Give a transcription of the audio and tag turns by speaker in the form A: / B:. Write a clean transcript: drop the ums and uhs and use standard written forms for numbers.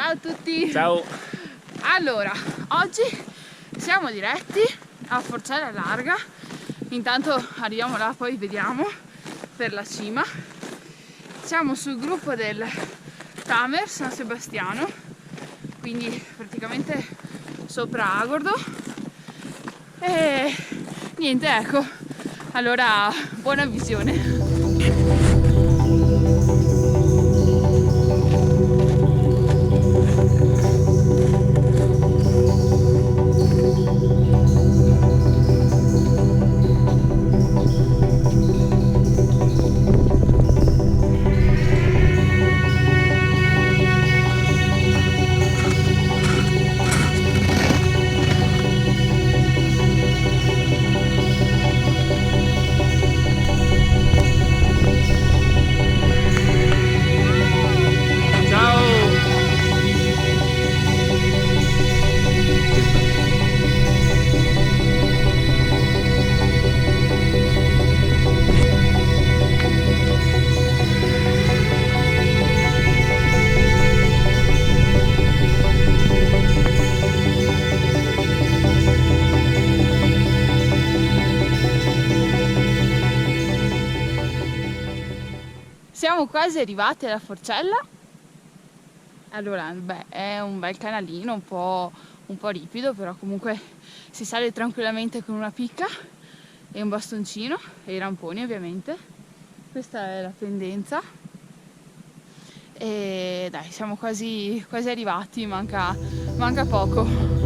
A: Ciao a tutti!
B: Ciao!
A: Allora, oggi siamo diretti a Forcella Larga. Intanto arriviamo là, poi vediamo per la cima. Siamo sul gruppo del Tamer San Sebastiano, quindi praticamente sopra Agordo. E niente, ecco, allora buona visione. Siamo quasi arrivati alla Forcella. Allora, beh, è un bel canalino, un po' ripido, però comunque si sale tranquillamente con una picca e un bastoncino e i ramponi ovviamente. Questa è la pendenza. E dai, siamo quasi arrivati, manca poco.